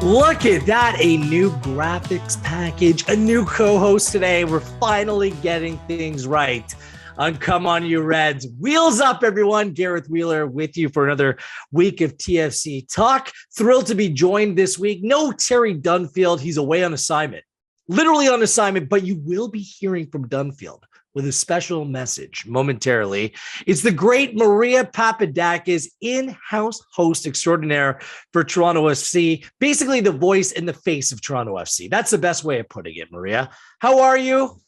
Look at that, a new graphics package, a new co-host today. We're finally getting things right on Come On You Reds. Wheels up, everyone. Gareth Wheeler with you for another week of TFC Talk. Thrilled to be joined this week. No Terry Dunfield. He's away on assignment, literally on assignment, but you will be hearing from Dunfield with a special message momentarily. It's the great Maria Papadakiss, in-house host extraordinaire for Toronto FC, basically the voice and the face of Toronto FC. That's the best way of putting it, Maria. How are you?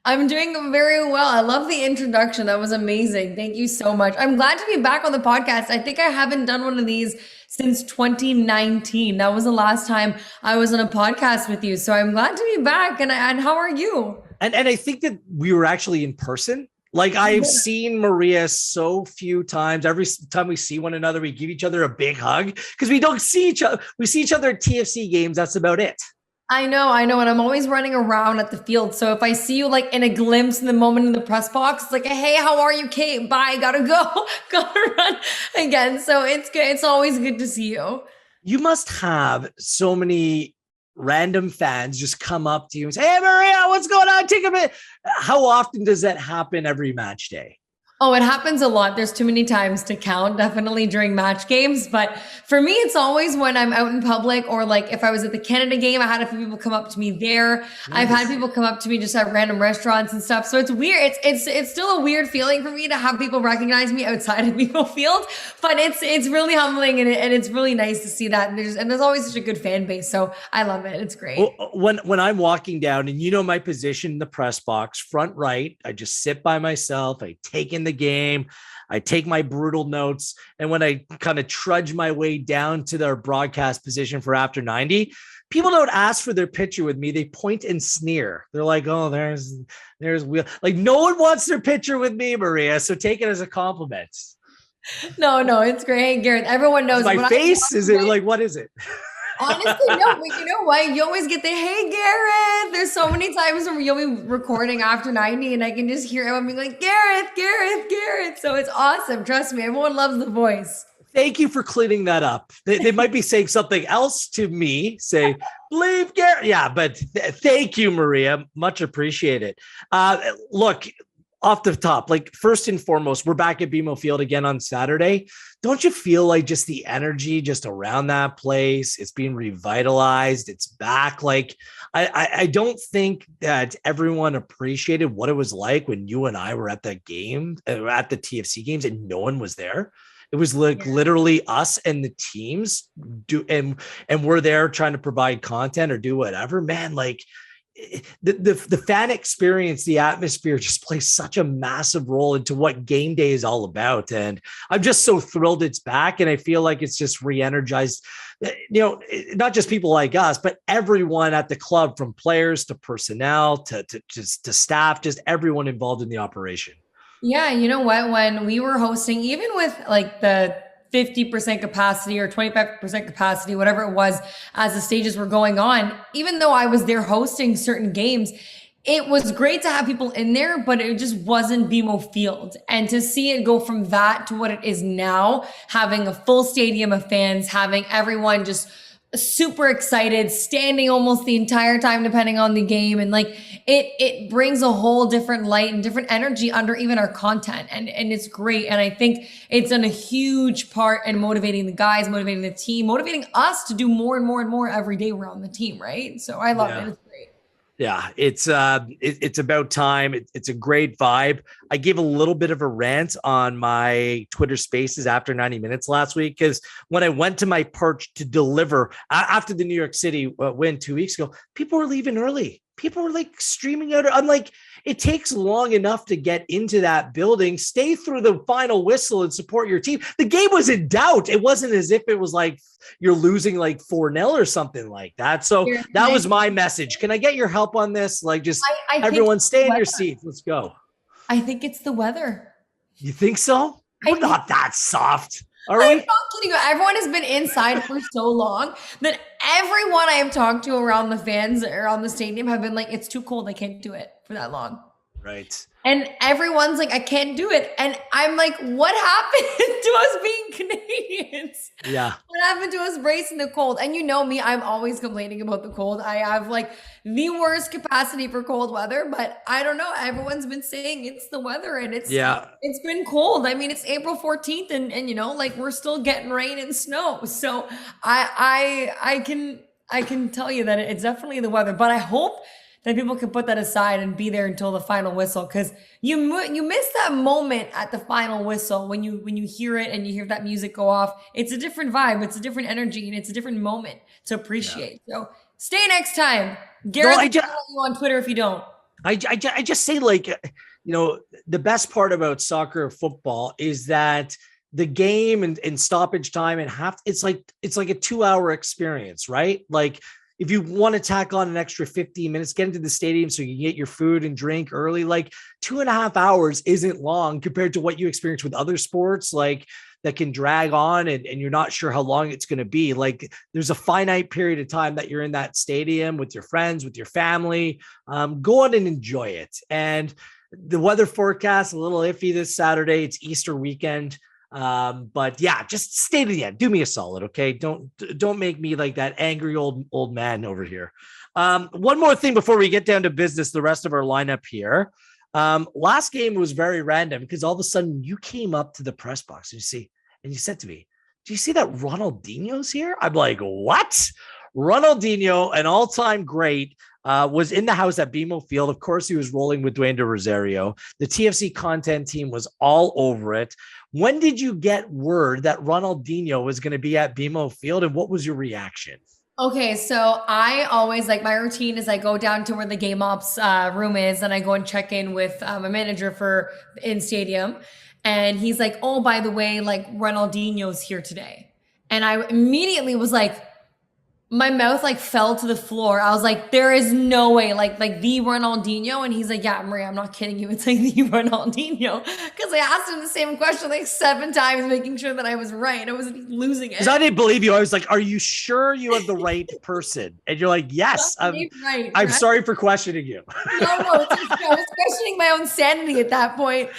I'm doing very well. I love the introduction. That was amazing. Thank you so much. I'm glad to be back on the podcast. I think I haven't done one of these since 2019. That was the last time I was on a podcast with you. So I'm glad to be back. And how are you? And I think that we were actually in person. Like I've seen Maria so few times. Every time we see one another, we give each other a big hug because we don't see each other. We see each other at TFC games. That's about it. I know. And I'm always running around at the field. So if I see you like in a glimpse in the moment in the press box, it's like, hey, how are you, Kate? Bye. Gotta go. Gotta run again. So it's good. It's always good to see you. You must have so many random fans just come up to you and say, hey, Maria, what's going on? Take a minute. How often does that happen every match day? Oh, it happens a lot. There's too many times to count, definitely during match games. But for me, it's always when I'm out in public or like if I was at the Canada game, I had a few people come up to me there. Nice. I've had people come up to me just at random restaurants and stuff. So it's weird. It's still a weird feeling for me to have people recognize me outside of BMO Field, but it's really humbling and it's really nice to see that. And there's always such a good fan base. So I love it. It's great. Well, when I'm walking down and you know my position in the press box, front right, I just sit by myself. I take in the game. I take my brutal notes. And when I kind of trudge my way down to their broadcast position for after 90, people don't ask for their picture with me. They point and sneer. They're like, oh, there's Wheel. Like no one wants their picture with me, Maria. So take it as a compliment. No, it's great. Gareth, everyone knows my face. Is it like, what is it? Honestly, no, but you know what? You always get the, hey, Gareth. There's so many times where you'll be recording after 90 and I can just hear everyone being like, Gareth. So it's awesome. Trust me. Everyone loves the voice. Thank you for cleaning that up. They might be saying something else to me, say, believe Gareth. Yeah, but thank you, Maria. Much appreciated. Look, off the top, like first and foremost, we're back at BMO Field again on Saturday. Don't you feel like just the energy just around that place, it's being revitalized, it's back? Like I don't think that everyone appreciated what it was like when you and I were at that game, at the TFC games, and no one was there. It was like literally us and the teams and we're there trying to provide content or do whatever, man. Like the fan experience, the atmosphere just plays such a massive role into what game day is all about. And I'm just so thrilled it's back. And I feel like it's just re-energized, not just people like us, but everyone at the club, from players to personnel to staff, just everyone involved in the operation. Yeah. You know what? When we were hosting, even with like the 50% capacity or 25% capacity, whatever it was, as the stages were going on, even though I was there hosting certain games, it was great to have people in there, but it just wasn't BMO Field. And to see it go from that to what it is now, having a full stadium of fans, having everyone just super excited, standing almost the entire time, depending on the game. And like, it brings a whole different light and different energy under even our content. And it's great. And I think it's done a huge part in motivating the guys, motivating the team, motivating us to do more and more and more every day we're on the team. Right. So I love it. It's great. Yeah, it's about time. It's a great vibe. I gave a little bit of a rant on my Twitter Spaces after 90 minutes last week, because when I went to my perch to deliver after the New York City win 2 weeks ago, people were leaving early. People were like streaming out. I'm like, it takes long enough to get into that building. Stay through the final whistle and support your team. The game was in doubt. It wasn't as if it was like you're losing like 4-0 or something like that. So that was my message. Can I get your help on this? Like, just everyone stay in your seats. Let's go. I think it's the weather. You think so? We're not that soft. Are we? I'm not kidding you. Everyone has been inside for so long that everyone I have talked to around the fans or on the stadium have been like, it's too cold. I can't do it for that long. Right. And everyone's like, I can't do it. And I'm like, what happened to us being Canadians? Yeah. What happened to us bracing the cold? And you know me, I'm always complaining about the cold. I have like the worst capacity for cold weather, but I don't know. Everyone's been saying it's the weather and it's been cold. I mean, it's April 14th and you know, like we're still getting rain and snow. So I can tell you that it's definitely the weather, but I hope that people can put that aside and be there until the final whistle, because you miss that moment at the final whistle when you hear it and you hear that music go off. It's a different vibe, it's a different energy, and it's a different moment to appreciate. So stay next time. Gareth, I'll follow you on Twitter if you don't. I just say, like, you know, the best part about soccer or football is that the game and stoppage time and it's like a 2-hour experience, right? Like, if you want to tack on an extra 15 minutes, get into the stadium so you can get your food and drink early, like 2.5 hours isn't long compared to what you experience with other sports, like that can drag on and you're not sure how long it's going to be. Like, there's a finite period of time that you're in that stadium with your friends, with your family. Go on and enjoy it. And the weather forecast, a little iffy this Saturday. It's Easter weekend. But yeah, just stay to the end. Do me a solid. Okay. Don't make me like that angry old man over here. One more thing before we get down to business, the rest of our lineup here. Last game was very random because all of a sudden you came up to the press box and you said to me, do you see that Ronaldinho's here? I'm like, what? Ronaldinho, an all-time great, was in the house at BMO Field. Of course, he was rolling with Dwayne De Rosario. The TFC content team was all over it. When did you get word that Ronaldinho was going to be at BMO Field, and what was your reaction? Okay, so I always, like, my routine is I go down to where the game ops room is, and I go and check in with a manager in stadium, and he's like, oh, by the way, like, Ronaldinho's here today. And I immediately was like, my mouth like fell to the floor. I was like, there is no way, like the Ronaldinho. And he's like, yeah, Maria, I'm not kidding you. It's like the Ronaldinho. Because I asked him the same question like 7 times, making sure that I was right. I wasn't losing it. Because I didn't believe you. I was like, are you sure you have the right person? And you're like, yes. I'm sorry for questioning you. No, I was questioning my own sanity at that point.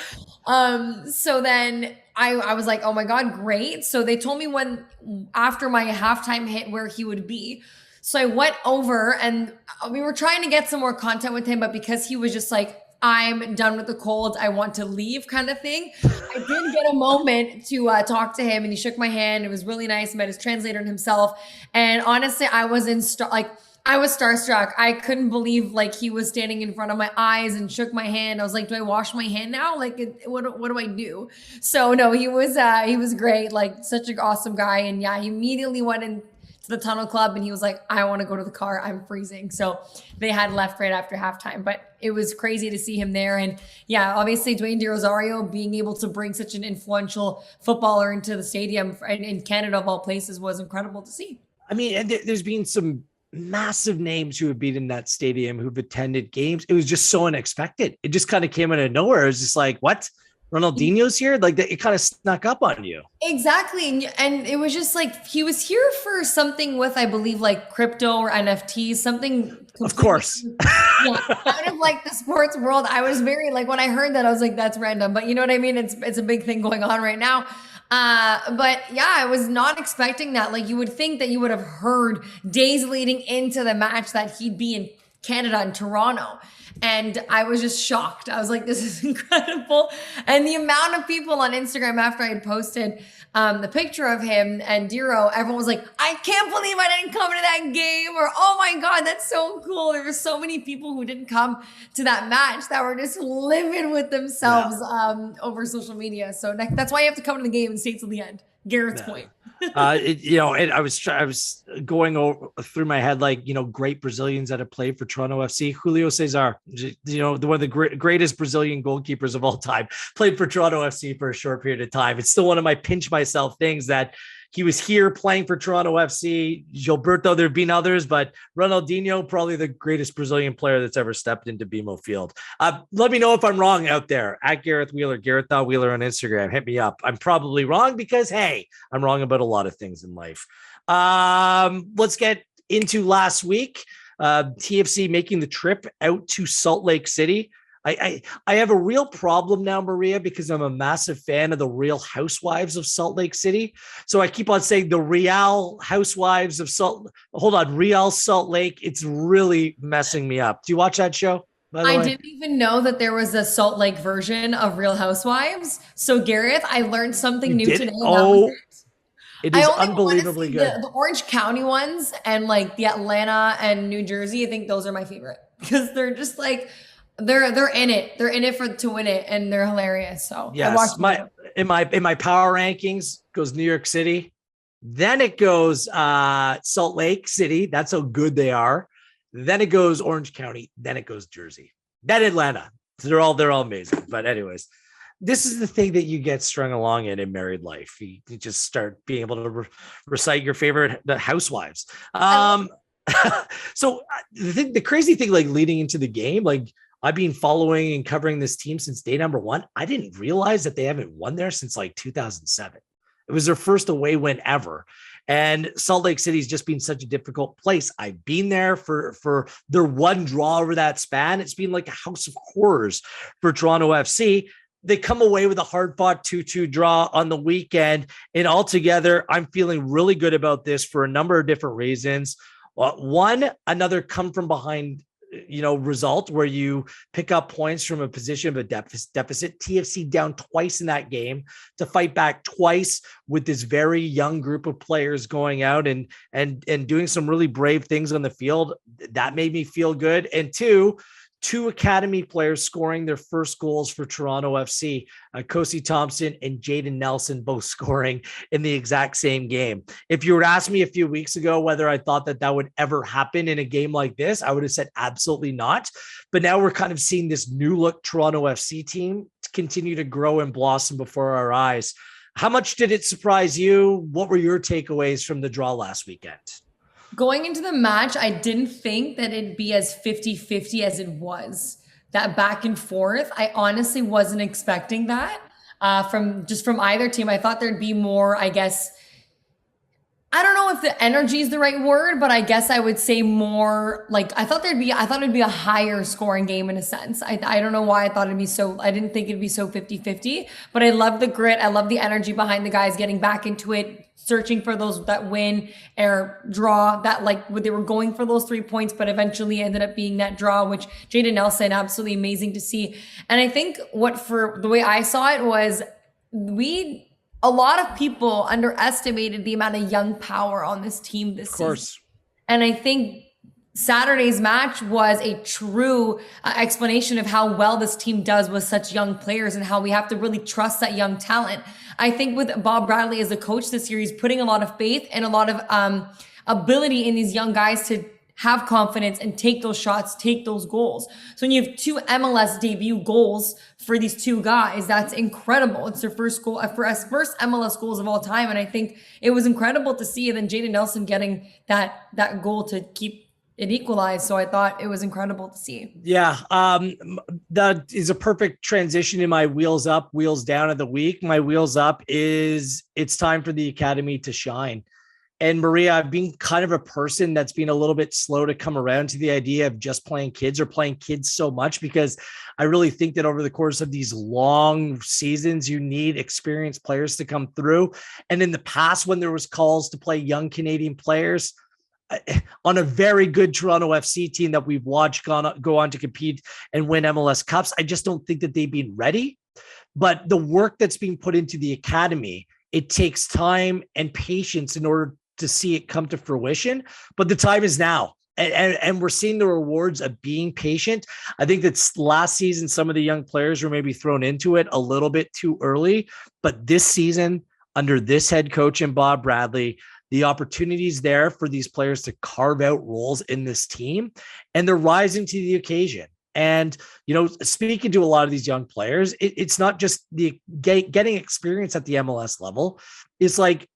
So then I was like, oh my God, great. So they told me after my halftime hit where he would be. So I went over and we were trying to get some more content with him, but because he was just like, I'm done with the cold, I want to leave kind of thing, I did get a moment to talk to him, and he shook my hand. It was really nice. Met his translator and himself. And honestly, I was starstruck. I couldn't believe like he was standing in front of my eyes and shook my hand. I was like, do I wash my hand now? Like, what do I do? So no, he was great. Like, such an awesome guy. And yeah, he immediately went into the tunnel club and he was like, I want to go to the car. I'm freezing. So they had left right after halftime, but it was crazy to see him there. And yeah, obviously Dwayne De Rosario being able to bring such an influential footballer into the stadium in Canada of all places was incredible to see. I mean, and there's been some massive names who have been in that stadium, who've attended games. It was just so unexpected. It just kind of came out of nowhere. It was just like, what? Ronaldinho's here? Like, it kind of snuck up on you. Exactly. And it was just like, he was here for something with, I believe, like crypto or NFTs, something. Of course. Yeah, kind of like the sports world. I was very like, when I heard that, I was like, that's random. But you know what I mean? It's a big thing going on right now. But yeah, I was not expecting that. Like, you would think that you would have heard days leading into the match that he'd be in Canada and Toronto. And I was just shocked. I was like, this is incredible. And the amount of people on Instagram after I had posted the picture of him and Dero, everyone was like, I can't believe I didn't come to that game. Or, oh my God, that's so cool. There were so many people who didn't come to that match that were just livid with themselves over social media. So that's why you have to come to the game and stay till the end. Garrett's point. I was going through my head, like, great Brazilians that have played for Toronto FC. Julio Cesar, one of the greatest Brazilian goalkeepers of all time, played for Toronto FC for a short period of time. It's still one of my pinch myself things that he was here playing for Toronto FC. Gilberto, there have been others, but Ronaldinho, probably the greatest Brazilian player that's ever stepped into BMO Field. Let me know if I'm wrong out there at Gareth Wheeler, Gareth.Wheeler on Instagram. Hit me up. I'm probably wrong because, hey, I'm wrong about a lot of things in life. Let's get into last week. TFC making the trip out to Salt Lake City. I have a real problem now, Maria, because I'm a massive fan of the Real Housewives of Salt Lake City. So I keep on saying the Real Housewives of Real Salt Lake. It's really messing me up. Do you watch that show, by the I way? didn't even know that there was a Salt Lake version of Real Housewives. So Gareth, I learned something You new did? today. And that was Oh, it. it I is only want to unbelievably see good. the Orange County ones and like the Atlanta and New Jersey. I think those are my favorite because they're just like they're in it. They're in it for to win it, and they're hilarious. So I Yes, watched my in my power rankings goes New York City, then it goes Salt Lake City. That's how good they are. Then it goes Orange County. Then it goes Jersey. Then Atlanta. So they're all amazing. But anyways, this is the thing that you get strung along in married life. You just start being able to recite your favorite housewives. So the crazy thing, like leading into the game, like I've been following and covering this team since day number one. I didn't realize that they haven't won there since like 2007. It was their first away win ever. And Salt Lake City's just been such a difficult place. I've been there for their one draw over that span. It's been like a house of horrors for Toronto FC. They come away with a hard-fought 2-2 draw on the weekend. And altogether, I'm feeling really good about this for a number of different reasons. One, another come from behind result where you pick up points from a position of a deficit. TFC down twice in that game to fight back twice with this very young group of players going out and doing some really brave things on the field. That made me feel good. And two academy players scoring their first goals for Toronto FC, Kosi Thompson and Jaden Nelson, both scoring in the exact same game. If you were to ask me a few weeks ago whether I thought that would ever happen in a game like this, I would have said absolutely not. But now we're kind of seeing this new look Toronto FC team continue to grow and blossom before our eyes. How much did it surprise you? What were your takeaways from the draw last weekend? Going into the match, I didn't think that it'd be as 50-50 as it was. That back and forth, I honestly wasn't expecting that from either team. I thought there'd be more, I guess, I don't know if the energy is the right word, but I guess I would say more like I thought it'd be a higher scoring game in a sense. I don't know why I didn't think it'd be so 50-50, but I love the grit. I love the energy behind the guys getting back into it, searching for that win or draw that like they were going for those 3 points, but eventually ended up being that draw, which Jaden Nelson, absolutely amazing to see. And I think for the way I saw it was a lot of people underestimated the amount of young power on this team this season. And I think Saturday's match was a true explanation of how well this team does with such young players and how we have to really trust that young talent. I think with Bob Bradley as a coach this year, he's putting a lot of faith and a lot of ability in these young guys to have confidence and take those shots, take those goals. So when you have 2 MLS debut goals for these 2 guys, that's incredible. It's their first goal, first MLS goals of all time. And I think it was incredible to see. And then Jaden Nelson getting that goal to keep it equalized. So I thought it was incredible to see. Yeah. That is a perfect transition in my wheels up, wheels down of the week. My wheels up is it's time for the academy to shine. And Maria, I've been kind of a person that's been a little bit slow to come around to the idea of just playing kids or playing kids so much, because I really think that over the course of these long seasons, you need experienced players to come through. And in the past, when there was calls to play young Canadian players on a very good Toronto FC team that we've watched go on to compete and win MLS Cups, I just don't think that they've been ready. But the work that's being put into the academy, it takes time and patience in order to see it come to fruition, but the time is now. And we're seeing the rewards of being patient. I think that last season, some of the young players were maybe thrown into it a little bit too early, but this season under this head coach and Bob Bradley, the opportunities there for these players to carve out roles in this team, and they're rising to the occasion. And, speaking to a lot of these young players, it's not just the getting experience at the MLS level. It's like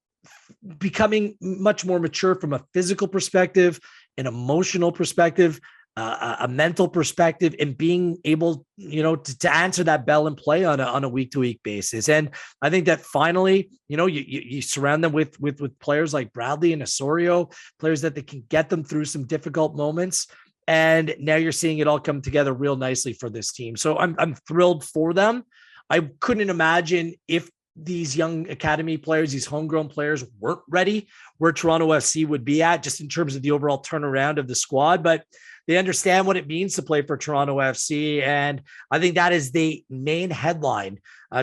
becoming much more mature from a physical perspective, an emotional perspective, a mental perspective, and being able, to answer that bell and play on a week-to-week basis. And I think that finally, you surround them with players like Bradley and Osorio, players that they can get them through some difficult moments. And now you're seeing it all come together real nicely for this team. So I'm thrilled for them. I couldn't imagine if these young academy players, these homegrown players weren't ready, where Toronto FC would be at just in terms of the overall turnaround of the squad. But they understand what it means to play for Toronto FC. And I think that is the main headline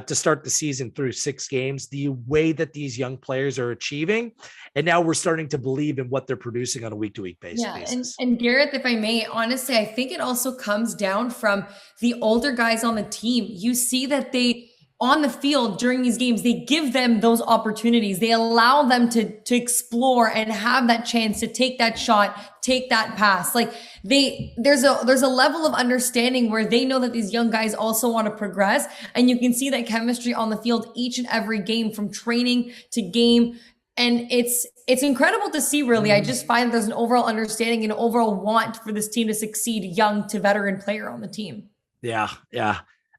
to start the season through 6 games, the way that these young players are achieving. And now we're starting to believe in what they're producing on a week-to-week basis. Yeah, and Gareth, if I may, honestly, I think it also comes down from the older guys on the team. You see that they, on the field during these games, they give them those opportunities. They allow them to explore and have that chance to take that shot, take that pass. Like there's a level of understanding where they know that these young guys also want to progress. And you can see that chemistry on the field each and every game, from training to game. And it's incredible to see, really. I just find there's an overall understanding and overall want for this team to succeed, young to veteran player on the team. Yeah.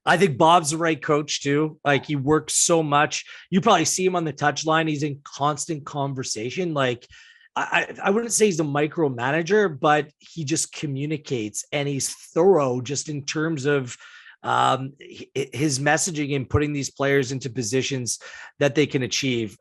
I think Bob's the right coach too. Like, he works so much. You probably see him on the touchline. He's in constant conversation. Like, I wouldn't say he's a micromanager, but he just communicates, and he's thorough just in terms of his messaging and putting these players into positions that they can achieve.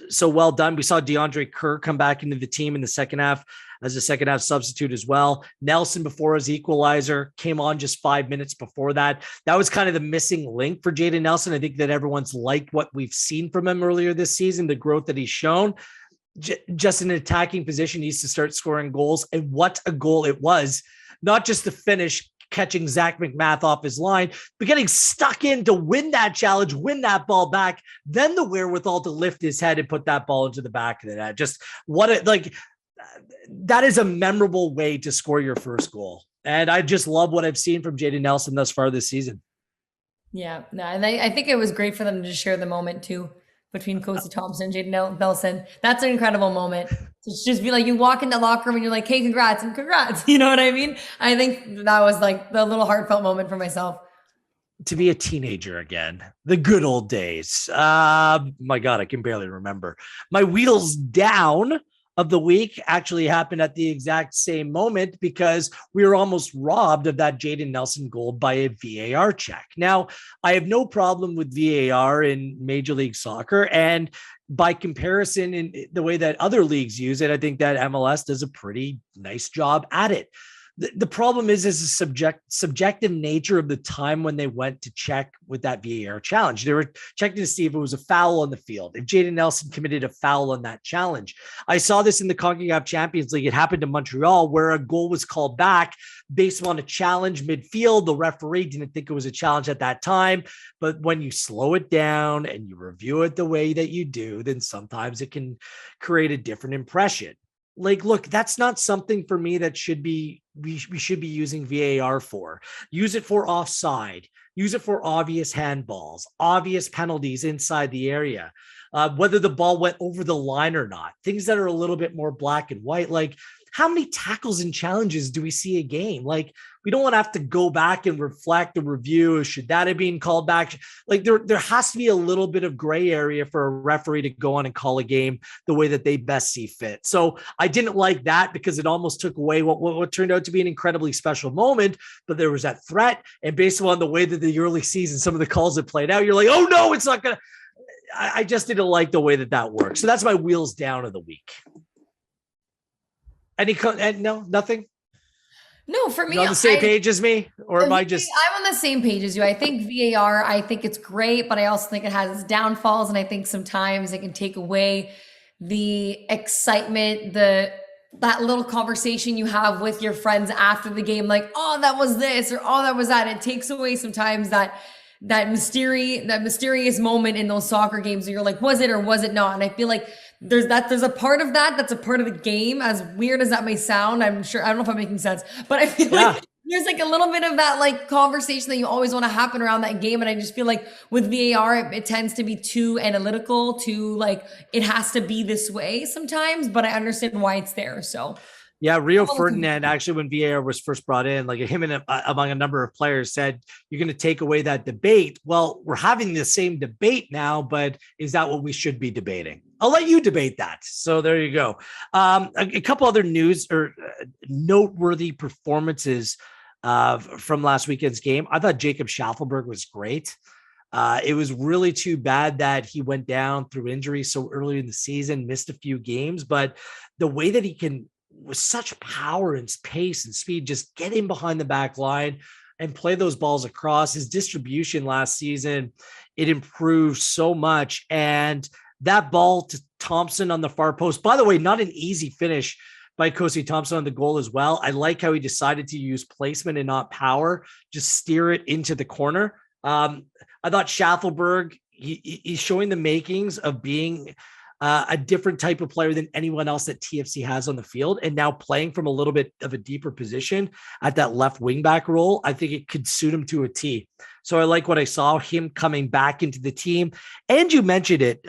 So well done. We saw DeAndre Kerr come back into the team in the second half as a second half substitute as well. Nelson, before his equalizer, came on just 5 minutes before that. That was kind of the missing link for Jaden Nelson. I think that everyone's liked what we've seen from him earlier this season, the growth that he's shown. Just in an attacking position, he needs to start scoring goals. And what a goal it was. Not just the finish, catching Zach McMath off his line, but getting stuck in to win that challenge, win that ball back, then the wherewithal to lift his head and put that ball into the back of the net. Just that is a memorable way to score your first goal. And I just love what I've seen from Jaden Nelson thus far this season. Yeah, no, and I think it was great for them to share the moment too, between Kosi Thompson and Jaden Nelson. That's an incredible moment. To just be like, you walk in the locker room and you're like, hey, congrats and congrats. You know what I mean? I think that was like the little heartfelt moment for myself. To be a teenager again, the good old days. My God, I can barely remember. My wheels down of the week actually happened at the exact same moment, because we were almost robbed of that Jaden Nelson goal by a VAR check. Now, I have no problem with VAR in Major League Soccer, and by comparison, in the way that other leagues use it, I think that MLS does a pretty nice job at it. The problem is the subjective nature of the time when they went to check with that VAR challenge. They were checking to see if it was a foul on the field, if Jaden Nelson committed a foul on that challenge. I saw this in the CONCACAF Champions League. It happened to Montreal, where a goal was called back based on a challenge midfield. The referee didn't think it was a challenge at that time, but when you slow it down and you review it the way that you do, then sometimes it can create a different impression. Like, look, that's not something for me that we should be using VAR for. Use it for offside. Use it for obvious handballs, obvious penalties inside the area, whether the ball went over the line or not. Things that are a little bit more black and white. Like, how many tackles and challenges do we see a game? Like, we don't want to have to go back and reflect and review. Should that have been called back? Like, there has to be a little bit of gray area for a referee to go on and call a game the way that they best see fit. So I didn't like that, because it almost took away what turned out to be an incredibly special moment. But there was that threat. And based on the way that the early season, some of the calls that played out, you're like, oh no, it's not going to. I just didn't like the way that works. So that's my wheels down of the week. No, nothing. No, for me, you're on the same page as me, or am I just? I'm on the same page as you. I think VAR, I think it's great, but I also think it has its downfalls, and I think sometimes it can take away the excitement, that little conversation you have with your friends after the game, like, oh, that was this, or oh, that was that. It takes away sometimes that mysterious moment in those soccer games where you're like, was it or was it not? And I feel like there's a part of that's a part of the game, as weird as that may sound. I'm sure, I don't know if I'm making sense, but I feel like there's like a little bit of that like conversation that you always want to happen around that game. And I just feel like with VAR, it tends to be too analytical, too like, it has to be this way sometimes, but I understand why it's there. So yeah, Rio Ferdinand, actually, when VAR was first brought in, like him and among a number of players said, you're going to take away that debate. Well, we're having the same debate now, but is that what we should be debating? I'll let you debate that. So there you go. A couple other news or noteworthy performances from last weekend's game. I thought Jacob Schaffelberg was great. It was really too bad that he went down through injury so early in the season, missed a few games, but the way that he can, with such power and pace and speed, just get in behind the back line and play those balls across. His distribution last season, it improved so much. And that ball to Thompson on the far post, by the way, not an easy finish by Kosi Thompson on the goal as well. I like how he decided to use placement and not power, just steer it into the corner. I thought Schaffelberg, he's showing the makings of being a different type of player than anyone else that TFC has on the field, and now playing from a little bit of a deeper position at that left wing back role. I think it could suit him to a T. So I like what I saw, him coming back into the team. And you mentioned it,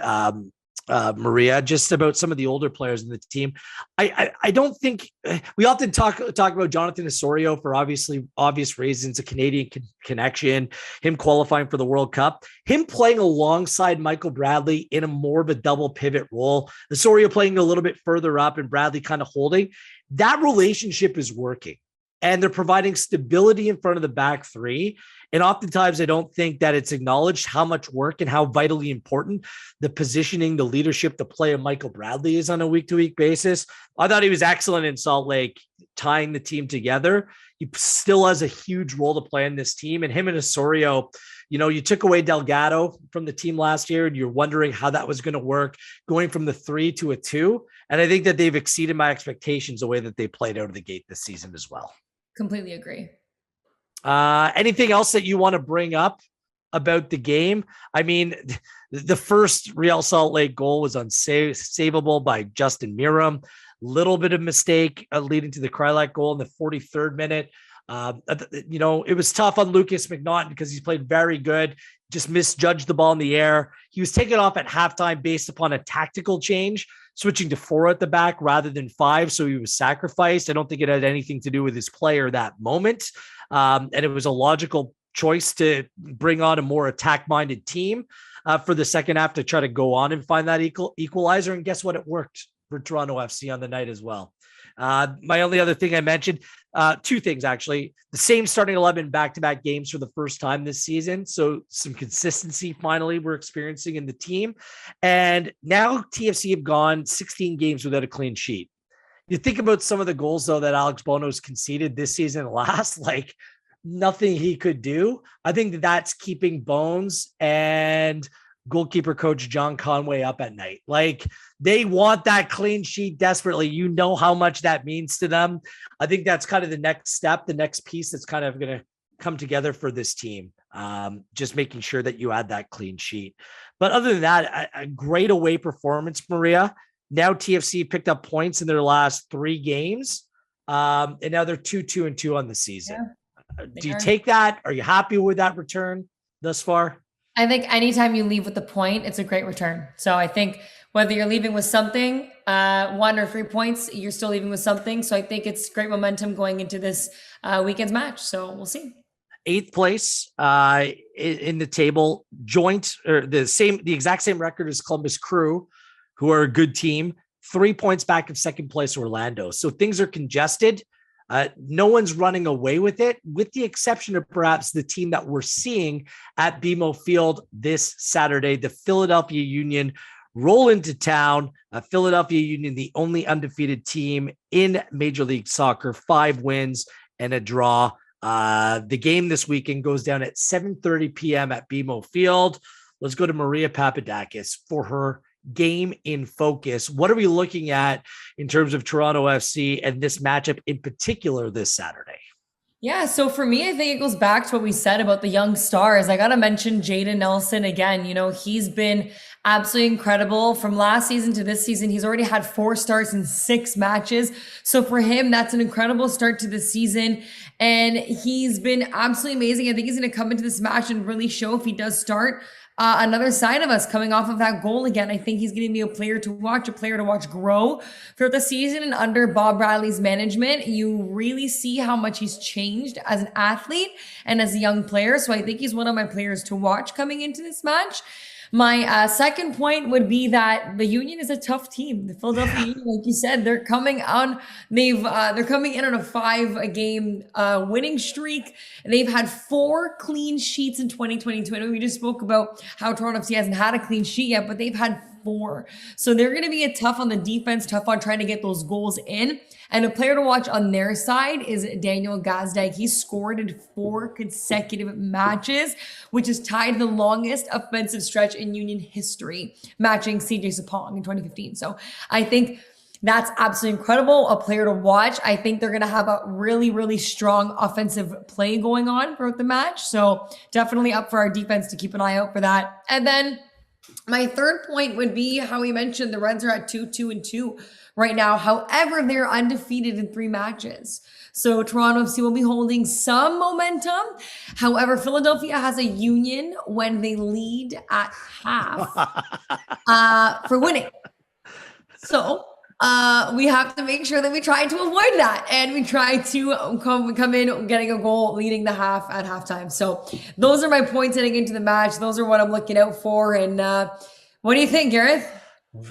Maria, just about some of the older players in the team. I don't think we often talk about Jonathan Osorio for obvious reasons, a Canadian connection, him qualifying for the World Cup, him playing alongside Michael Bradley in a more of a double pivot role, Osorio playing a little bit further up and Bradley kind of holding. That relationship is working, and they're providing stability in front of the back three. And oftentimes I don't think that it's acknowledged how much work and how vitally important the positioning, the leadership, the play of Michael Bradley is on a week-to-week basis. I thought he was excellent in Salt Lake, tying the team together. He still has a huge role to play in this team. And him and Osorio, you took away Delgado from the team last year, and you're wondering how that was going to work, going from the 3 to a 2. And I think that they've exceeded my expectations the way that they played out of the gate this season as well. Completely agree. Anything else that you want to bring up about the game? I mean, the first Real Salt Lake goal was unsavable by Justin Miram. Little bit of mistake leading to the Krylak goal in the 43rd minute. It was tough on Lucas McNaughton because he's played very good, just misjudged the ball in the air. He was taken off at halftime based upon a tactical change, switching to 4 at the back rather than 5. So he was sacrificed. I don't think it had anything to do with his player that moment. And it was a logical choice to bring on a more attack-minded team for the second half to try to go on and find that equalizer. And guess what? It worked for Toronto FC on the night as well. My only other thing I mentioned, 2 things actually. The same starting 11 back-to-back games for the first time this season. So some consistency finally we're experiencing in the team. And now TFC have gone 16 games without a clean sheet. You think about some of the goals, though, that Alex Bono's conceded this season last, like nothing he could do. I think that's keeping Bones and goalkeeper coach John Conway up at night. Like they want that clean sheet desperately. You know how much that means to them. I think that's kind of the next step, the next piece that's kind of going to come together for this team. Just making sure that you add that clean sheet. But other than that, a great away performance, Maria. Now TFC picked up points in their last 3 games. And now they're 2-2-2 on the season. Yeah, do you take that? Are you happy with that return thus far? I think anytime you leave with a point, it's a great return. So I think whether you're leaving with something, 1 or 3 points, you're still leaving with something. So I think it's great momentum going into this weekend's match. So we'll see. 8th place in the table, joint or the exact same record as Columbus Crew, who are a good team, 3 points back of second place Orlando. So things are congested. No one's running away with it, with the exception of perhaps the team that we're seeing at BMO Field this Saturday. The Philadelphia Union roll into town. Philadelphia Union, the only undefeated team in Major League Soccer, 5 wins and a draw. The game this weekend goes down at 7:30 p.m. at BMO Field. Let's go to Maria Papadakiss for her game in focus. What are we looking at in terms of Toronto FC and this matchup in particular this Saturday? Yeah, so for me, I think it goes back to what we said about the young stars. I got to mention Jaden Nelson again. He's been absolutely incredible from last season to this season. He's already had 4 starts in 6 matches. So for him, that's an incredible start to the season. And he's been absolutely amazing. I think he's going to come into this match and really show if he does start another side of us coming off of that goal again. I think he's going to be a player to watch grow throughout the season. And under Bob Bradley's management, you really see how much he's changed as an athlete and as a young player. So I think he's one of my players to watch coming into this match. My second point would be that the Union is a tough team. The Philadelphia Union, like you said, they're coming on. They're coming in on a 5-game winning streak, and they've had 4 clean sheets in 2022. I know we just spoke about how Toronto FC hasn't had a clean sheet yet, but they've had 4. So they're going to be a tough on the defense, tough on trying to get those goals in. And a player to watch on their side is Daniel Gazdag. He scored in 4 consecutive matches, which is tied the longest offensive stretch in Union history, matching CJ Sapong in 2015. So I think that's absolutely incredible. A player to watch. I think they're going to have a really, really strong offensive play going on throughout the match. So definitely up for our defense to keep an eye out for that. And then my third point would be how we mentioned the Reds are at 2-2-2 right now. However, they're undefeated in 3 matches. So Toronto FC will be holding some momentum. However, Philadelphia has a Union when they lead at half for winning. So we have to make sure that we try to avoid that, and we try to come in getting a goal leading the half at halftime. So those are my points heading into the match. Those are what I'm looking out for. And what do you think, Gareth?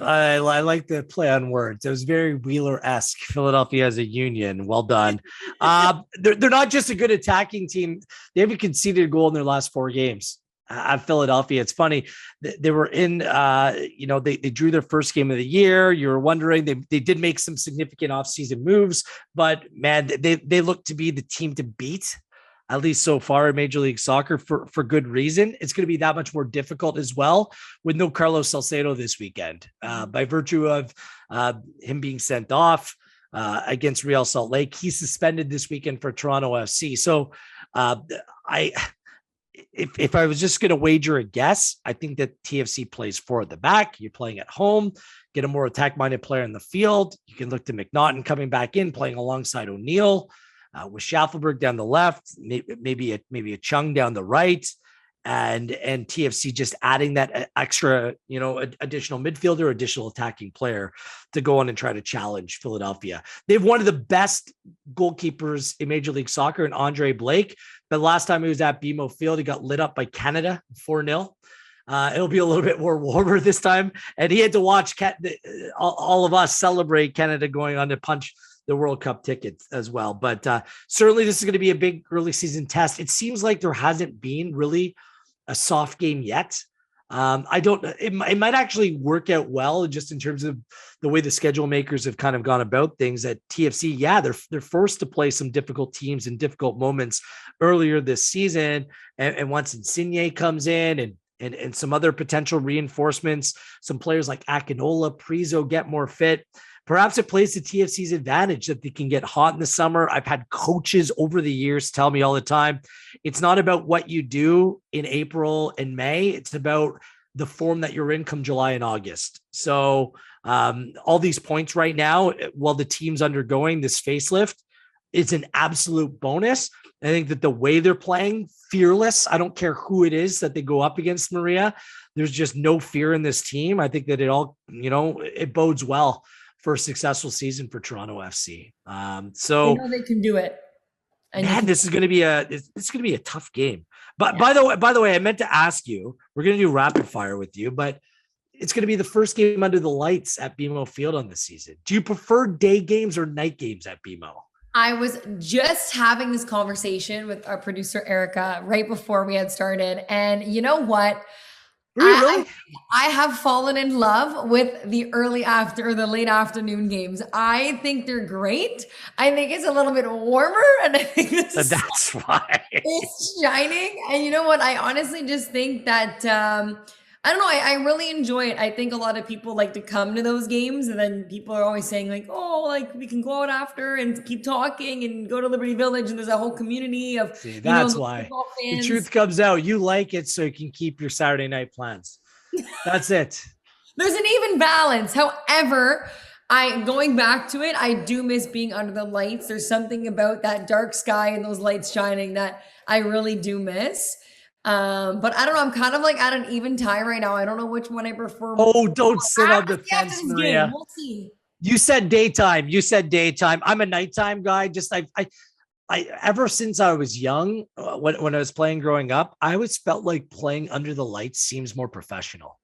I like the play on words. It was very Wheeler-esque. Philadelphia as a Union. Well done. They're not just a good attacking team. They haven't conceded a goal in their last 4 games. At Philadelphia, it's funny. They were in, they drew their first game of the year. You were wondering, they did make some significant offseason moves, but man, they look to be the team to beat, at least so far in Major League Soccer for good reason. It's going to be that much more difficult as well with no Carlos Salcedo this weekend, by virtue of him being sent off against Real Salt Lake. He's suspended this weekend for Toronto FC. So if I was just going to wager a guess, I think that TFC plays 4 at the back. You're playing at home, get a more attack-minded player in the field. You can look to McNaughton coming back in, playing alongside O'Neill, with Schaffelberg down the left, maybe a Chung down the right, and TFC just adding that extra, additional midfielder, additional attacking player to go on and try to challenge Philadelphia. They have one of the best goalkeepers in Major League Soccer, in Andre Blake. But last time he was at BMO Field, he got lit up by Canada 4-0. It'll be a little bit more warmer this time. And he had to watch all of us celebrate Canada going on to punch the World Cup tickets as well. But certainly this is going to be a big early season test. It seems like there hasn't been really a soft game yet. It might actually work out well just in terms of the way the schedule makers have kind of gone about things at TFC. Yeah, they're forced to play some difficult teams in difficult moments earlier this season. And once Insigne comes in and some other potential reinforcements, some players like Akinola, Prizo get more fit, perhaps it plays to TFC's advantage that they can get hot in the summer. I've had coaches over the years tell me all the time, it's not about what you do in April and May. It's about the form that you're in come July and August. So all these points right now, while the team's undergoing this facelift, it's an absolute bonus. I think that the way they're playing, fearless, I don't care who it is that they go up against, Maria, there's just no fear in this team. I think that it all, it bodes well for a successful season for Toronto FC. So they can do it. And man, this is going to be a tough game. But yeah. By the way, I meant to ask you, we're going to do rapid fire with you, but it's going to be the first game under the lights at BMO Field on this season. Do you prefer day games or night games at BMO? I was just having this conversation with our producer, Erica, right before we had started. And you know what? Really? I have fallen in love with the the late afternoon games. I think they're great. I think it's a little bit warmer, and I think that's why it's shining. And you know what? I honestly just think that I don't know. I really enjoy it. I think a lot of people like to come to those games, and then people are always saying like, "Oh, like we can go out after and keep talking and go to Liberty Village." And there's a whole community of that's why the truth comes out. You like it, so you can keep your Saturday night plans. That's it. There's an even balance. However, going back to it, I do miss being under the lights. There's something about that dark sky and those lights shining that I really do miss. But I don't know. I'm kind of like at an even tie right now. I don't know which one I prefer. Oh, don't sit on the fence, Maria. We'll see. You said daytime. I'm a nighttime guy. ever since I was young, when I was playing growing up, I always felt like playing under the lights seems more professional.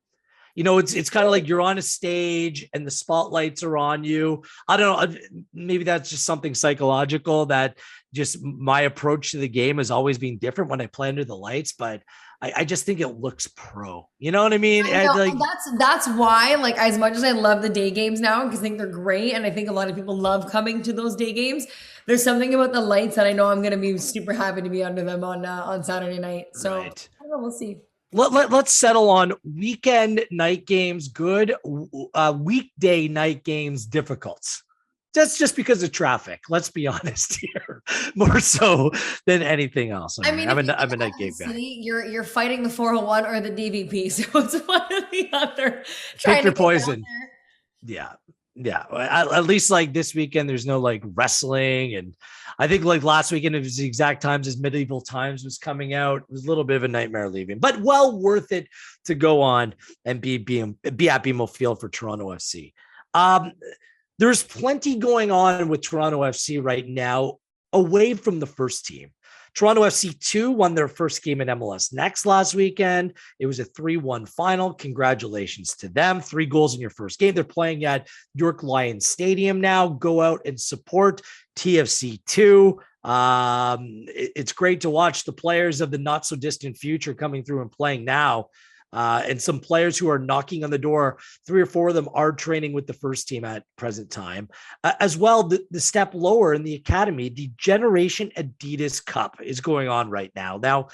It's kind of like you're on a stage and the spotlights are on you. I don't know. Maybe that's just something psychological that just my approach to the game has always been different when I play under the lights, but I just think it looks pro. You know what I mean? That's why, like, as much as I love the day games now, because I think they're great, and I think a lot of people love coming to those day games, there's something about the lights that I know I'm going to be super happy to be under them on Saturday night. So right. I don't know, we'll see. Let's settle on weekend night games good, weekday night games difficult. That's just because of traffic. Let's be honest here, more so than anything else. I'm a night game guy. You're fighting the 401 or the DVP, so it's one or the other. Pick your poison. Yeah. At least like this weekend, there's no like wrestling, and I think like last weekend it was the exact times as Medieval Times was coming out. It was a little bit of a nightmare leaving, but well worth it to go on and be at BMO Field for Toronto FC. There's plenty going on with Toronto FC right now away from the first team. Toronto FC 2 won their first game in MLS Next last weekend. It was a 3-1 final. Congratulations to them. 3 goals in your first game. They're playing at York Lions Stadium now. Go out and support TFC 2. It's great to watch the players of the not so distant future coming through and playing now. And some players who are knocking on the door, 3 or 4 of them are training with the first team at present time. As well, the step lower in the academy, the Generation Adidas Cup is going on right now. Now,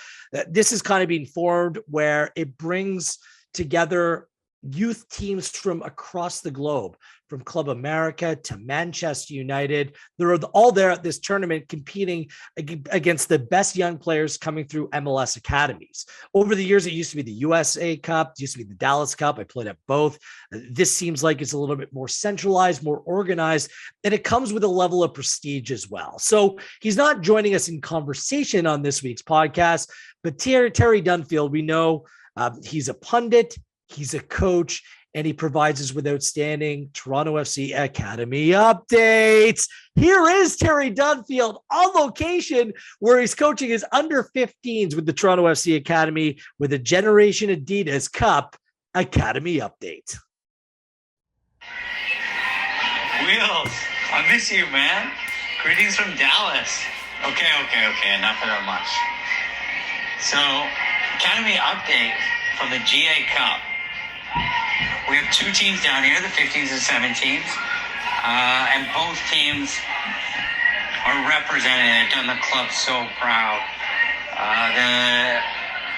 this is kind of being formed where it brings together youth teams from across the globe, from Club America to Manchester United. They're all there at this tournament competing against the best young players coming through MLS academies. Over the years, it used to be the USA Cup, it used to be the Dallas Cup. I played at both. This seems like it's a little bit more centralized, more organized, and it comes with a level of prestige as well. So he's not joining us in conversation on this week's podcast, but Terry Dunfield, we know he's a pundit, he's a coach, and he provides us with outstanding Toronto FC Academy updates. Here is Terry Dunfield on location where he's coaching his under-15s with the Toronto FC Academy with a Generation Adidas Cup Academy update. Wheels, I miss you, man. Greetings from Dallas. Okay, enough of that much. So, Academy update from the GA Cup. We have 2 teams down here, the 15s and 17s, and both teams are represented. They've done the club so proud.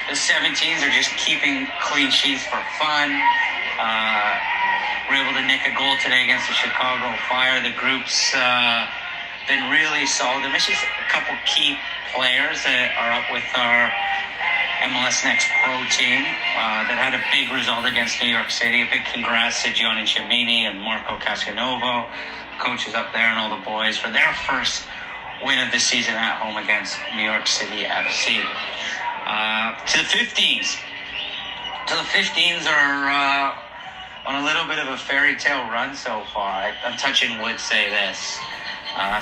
The 17s are just keeping clean sheets for fun. We're able to nick a goal today against the Chicago Fire. The group's been really solid. They missed a couple key players that are up with our MLS Next Pro team that had a big result against New York City. A big congrats to Gianni Cimini and Marco Cascanovo, coaches up there, and all the boys for their first win of the season at home against New York City FC. To the 15s. The 15s are on a little bit of a fairy tale run so far. I'm touching wood, say this.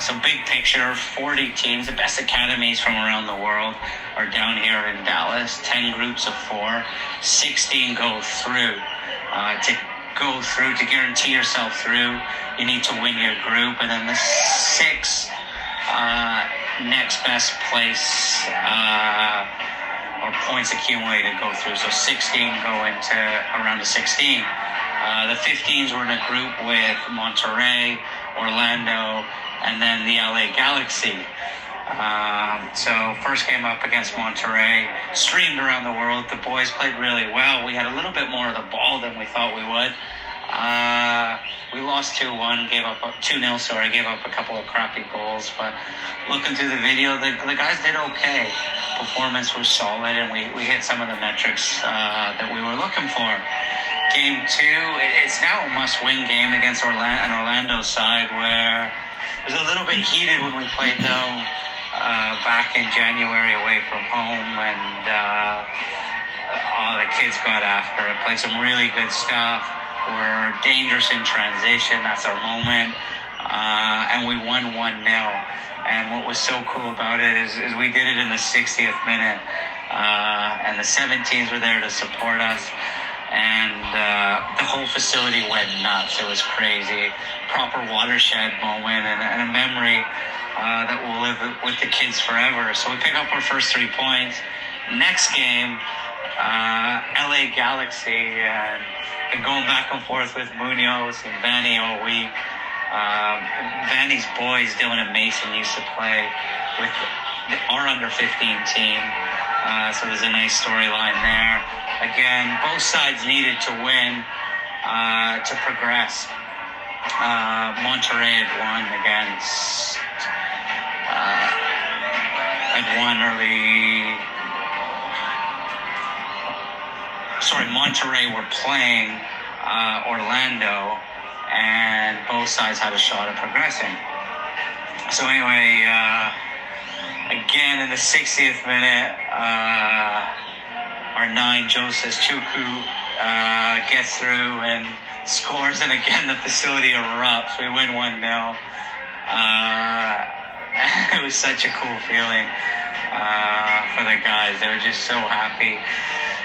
So big picture, 40 teams, the best academies from around the world are down here in Dallas. 10 groups of 4, 16 go through. To guarantee yourself through, you need to win your group, and then the 6 next best place or points accumulated go through. So 16 go into around the 16. The 15s were in a group with Monterrey, Orlando, and then the LA Galaxy. So first game up against Monterrey, streamed around the world. The boys played really well. We had a little bit more of the ball than we thought we would. We lost 2-1, gave up 2-0, gave up a couple of crappy goals. But looking through the video, the guys did okay. Performance was solid, and we hit some of the metrics that we were looking for. Game 2, it's now a must-win game against an Orlando side where it was a little bit heated when we played them back in January away from home, and the kids got after it, played some really good stuff. We're dangerous in transition, that's our moment, and we won 1-0. And what was so cool about it is we did it in the 60th minute, and the 17s were there to support us, and the whole facility went nuts. It was crazy. Proper watershed moment and a memory that will live with the kids forever. So we pick up our first 3 points. Next game, LA Galaxy, and been going back and forth with Munoz and Vanny all week. Vanny's boys, Dylan and Mason, used to play with our under-15 team. So there's a nice storyline there. Again, both sides needed to win to progress. Monterrey had won against Monterrey were playing Orlando, and both sides had a shot at progressing. So anyway, again in the 60th minute, our 9, Joseph Chuku, gets through and scores, and again the facility erupts. We win 1-0. It was such a cool feeling for the guys. They were just so happy.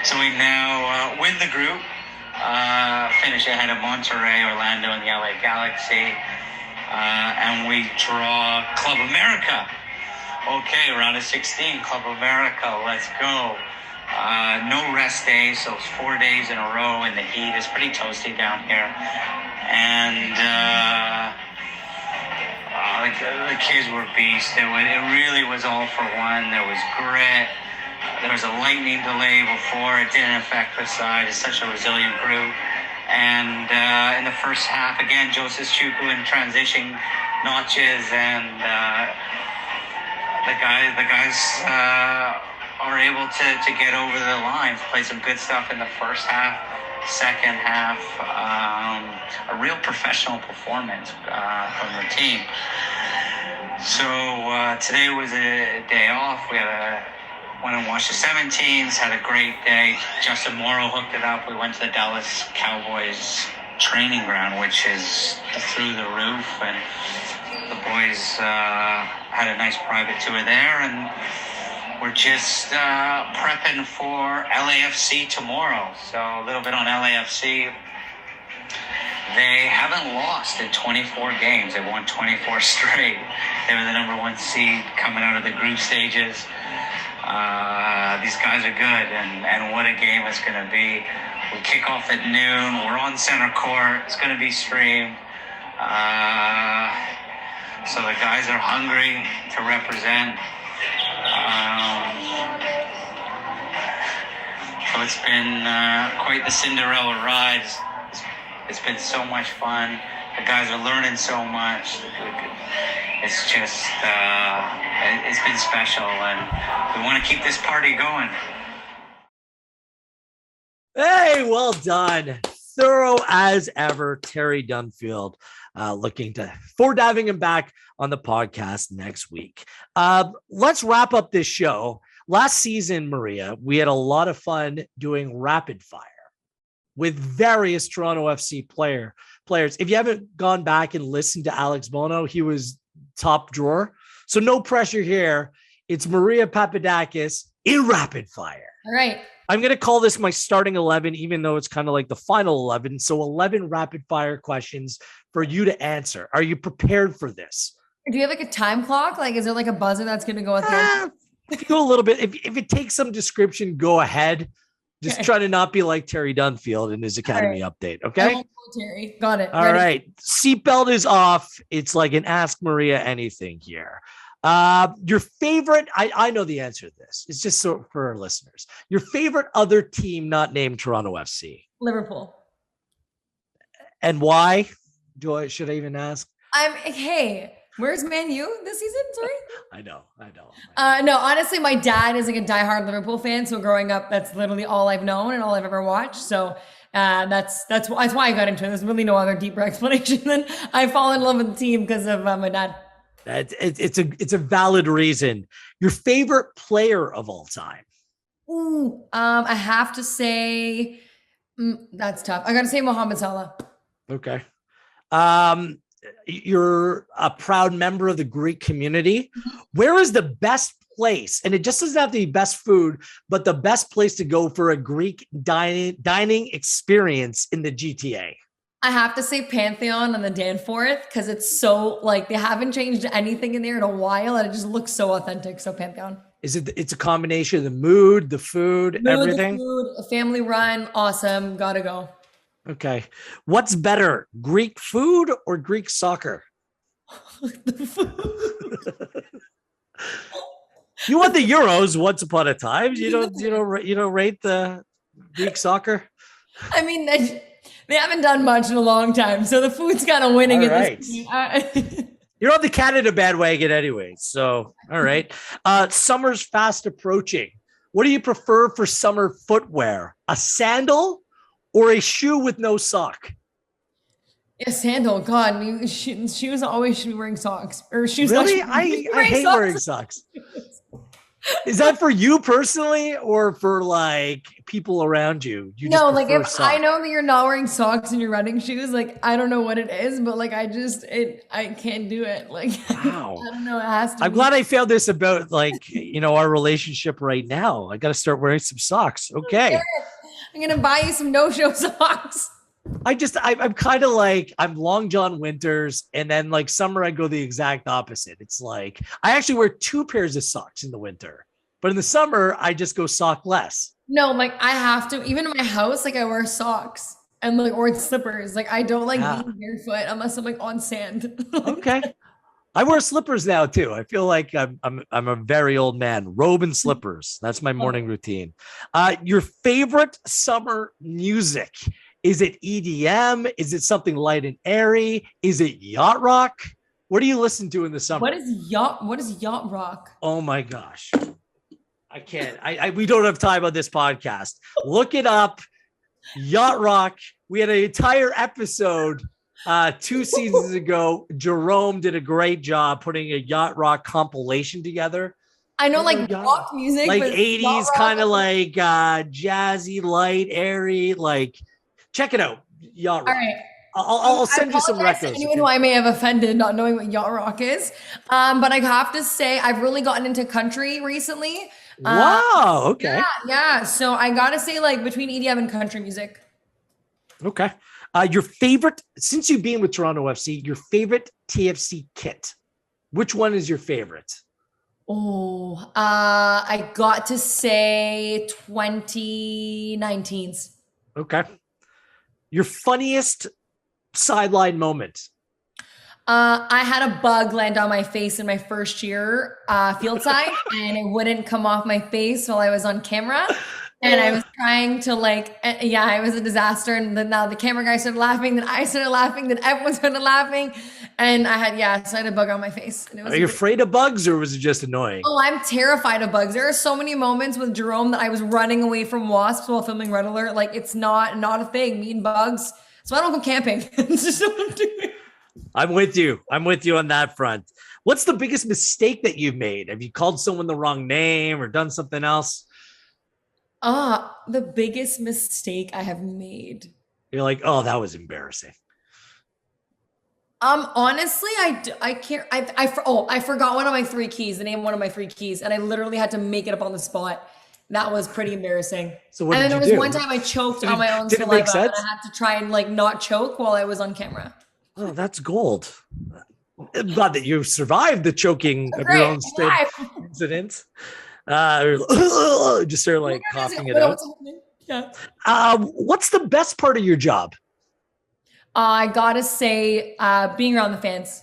So we now win the group, finish ahead of Monterrey, Orlando, and the LA Galaxy, and we draw Club America. Okay, round of 16, Club America, let's go. No rest days, so it's 4 days in a row in the heat. It's pretty toasty down here. And the kids were beasts. It really was all for one. There was grit. There was a lightning delay before. It didn't affect the side. It's such a resilient group. And in the first half, again, Joseph Chuku in transition notches, and the guys are able to get over the lines, play some good stuff in the first half. Second half, a real professional performance from the team. So today was a day off. We went and watched the 17s, had a great day. Justin Morrow hooked it up. We went to the Dallas Cowboys training ground, which is through the roof, and the boys had a nice private tour there, and we're just prepping for LAFC tomorrow. So a little bit on LAFC. They haven't lost in 24 games. They won 24 straight. They were the number 1 seed coming out of the group stages. These guys are good, and what a game it's going to be. We kick off at noon. We're on center court. It's going to be streamed. So the guys are hungry to represent. So it's been quite the Cinderella ride. It's been so much fun. The guys are learning so much. It's just, it's been special, and we want to keep this party going. Hey, well done. Thorough as ever, Terry Dunfield. Looking forward to having him back on the podcast next week. Let's wrap up this show. Last season, Maria, we had a lot of fun doing rapid fire with various Toronto FC players. If you haven't gone back and listened to Alex Bono, he was top drawer. So no pressure here. It's Maria Papadakiss in rapid fire. All right. I'm going to call this my starting 11, even though it's kind of like the final 11. So 11 rapid fire questions for you to answer. Are you prepared for this? Do you have like a time clock? Like, is there like a buzzer that's going to go at the end? If you go a little bit, if it takes some description, go ahead. Just try to not be like Terry Dunfield in his Academy update. Okay. Terry. Got it. All Ready? right. Seatbelt is off. It's like an Ask Maria Anything here. Your favorite, I know the answer to this. It's just so for our listeners. Your favorite other team not named Toronto FC? Liverpool. And why? Should I even ask? Hey, where's Man U this season? Sorry. I know. No, honestly, my dad is like a diehard Liverpool fan. So growing up, that's literally all I've known and all I've ever watched. So that's why I got into it. There's really no other deeper explanation than I fall in love with the team because of my dad. It's a valid reason. Your favorite player of all time? Ooh, I have to say, that's tough. I got to say Mohamed Salah. Okay. you're a proud member of the Greek community. Where is the best place? And it just doesn't have to be best food, but the best place to go for a Greek dining experience in the GTA. I have to say Pantheon on the Danforth because it's so like they haven't changed anything in there in a while and it just looks so authentic. So Pantheon. It's a combination of the mood, the food, everything? The food, a family run, awesome. Gotta go. Okay. What's better, Greek food or Greek soccer? The food. You won the Euros once upon a time. You don't rate the Greek soccer? I mean, they haven't done much in a long time, so the food's kind of winning All at this point. You're on the Canada bandwagon anyway. So, all right. Summer's fast approaching. What do you prefer for summer footwear? A sandal or a shoe with no sock? A sandal. God, shoes always should be wearing socks. Or shoes. Really? I hate wearing socks. Is that for you personally or for like people around you? No, like if socks? I know that you're not wearing socks in your running shoes, like I don't know what it is, but like I can't do it. Like wow. I don't know. It has to. I'm glad I found this about like our relationship right now. I got to start wearing some socks. Okay. I'm gonna buy you some no-show socks. I'm kind of like I'm Long John Winters, and then like summer I go the exact opposite. It's like I actually wear 2 pairs of socks in the winter, but in the summer I just go sockless. No, like I have to. Even in my house, like I wear socks and like or slippers. Like I don't like being barefoot unless I'm like on sand. Okay, I wear slippers now too. I feel like I'm a very old man. Robe and slippers. That's my morning routine. Your favorite summer music? Is it EDM? Is it something light and airy? Is it yacht rock? What do you listen to in the summer? What is yacht rock? Oh my gosh. I can't. We don't have time on this podcast. Look it up. Yacht rock. We had an entire episode 2 seasons ago. Jerome did a great job putting a yacht rock compilation together. I know, like rock music, like 80s, kind of like jazzy, light, airy, like. Check it out. Yacht rock. All right. I'll send you some records. Anyone who I may have offended not knowing what yacht rock is. But I have to say I've really gotten into country recently. Wow. Okay. Yeah. So I got to say like between EDM and country music. Okay. Your favorite, since you've been with Toronto FC, your favorite TFC kit. Which one is your favorite? Oh, I got to say 2019's. Okay. Your funniest sideline moment? I had a bug land on my face in my first year field side, and it wouldn't come off my face while I was on camera. And I was trying to it was a disaster. And then now the camera guy started laughing, then I started laughing, then everyone started laughing. And I had a bug on my face. And it was Are you afraid of bugs or was it just annoying? Oh, I'm terrified of bugs. There are so many moments with Jerome that I was running away from wasps while filming Red Alert. Like it's not a thing, me and bugs. So I don't go camping. It's just what I'm doing. I'm with you. I'm with you on that front. What's the biggest mistake that you've made? Have you called someone the wrong name or done something else? The biggest mistake I have made. You're like, oh, that was embarrassing. Honestly, I can't. I forgot one of my 3 keys. The name of one of my 3 keys, and I literally had to make it up on the spot. That was pretty embarrassing. So what and did then you there do? was one time I choked on my own Did it make saliva, and sense? I had to try and not choke while I was on camera. Oh, that's gold. I'm glad that you survived the choking of your own incident. Just start coughing it out. Yeah. What's the best part of your job? I gotta say, being around the fans.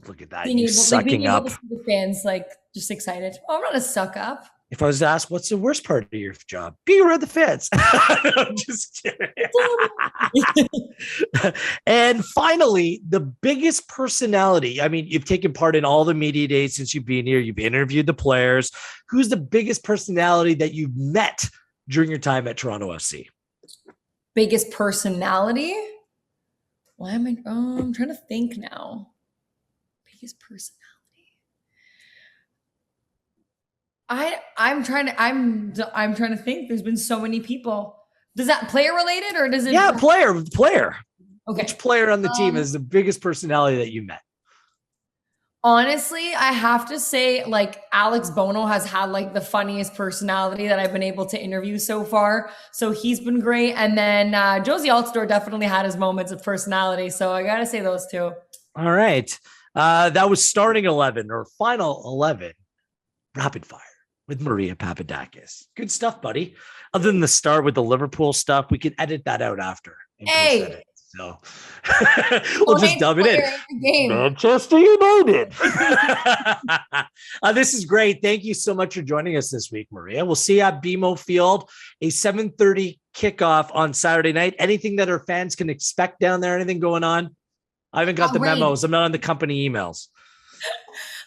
Look at that. You're sucking up. To see the fans, just excited. Oh, I'm not a suck up. If I was to ask, what's the worst part of your job? Being around the fans. I'm just kidding. And finally, the biggest personality. I mean, you've taken part in all the media days since you've been here. You've interviewed the players. Who's the biggest personality that you've met during your time at Toronto FC? Biggest personality? Why am I'm trying to think now. Biggest personality. I'm trying to think. There's been so many people. Does that player related or does it? Yeah, player. Okay. Which player on the team is the biggest personality that you met? Honestly, I have to say, like, Alex Bono has had like the funniest personality that I've been able to interview so far. So he's been great. And then Josie Altidore definitely had his moments of personality. So I got to say those two. All right. That was starting 11 or final 11. Rapid fire with Maria Papadakiss. Good stuff, buddy. Other than the start with the Liverpool stuff, we can edit that out after. Hey. So we'll just dub it in. Manchester United. This is great. Thank you so much for joining us this week, Maria. We'll see you at BMO Field, a 7:30 kickoff on Saturday night. Anything that our fans can expect down there? Anything going on? I haven't got the memos. I'm not on the company emails.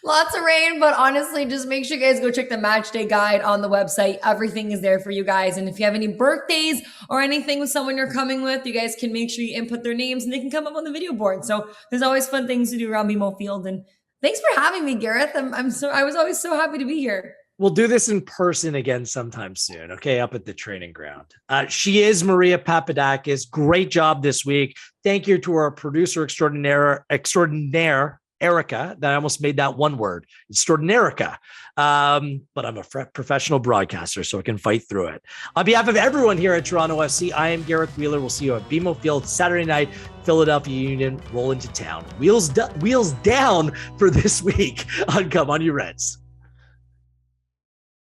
Lots of rain, but honestly, just make sure you guys go check the match day guide on the website. Everything is there for you guys. And if you have any birthdays or anything with someone you're coming with, you guys can make sure you input their names and they can come up on the video board. So there's always fun things to do around BMO Field. And thanks for having me, Gareth. I was always so happy to be here. We'll do this in person again sometime soon. Okay. Up at the training ground. She is Maria Papadakiss. Great job this week. Thank you to our producer extraordinaire, Erica, that I almost made that one word, extraordinarica. But I'm a professional broadcaster, so I can fight through it. On behalf of everyone here at Toronto FC, I am Gareth Wheeler. We'll see you at BMO Field Saturday night. Philadelphia Union roll into town. Wheels down for this week on Come On You Reds.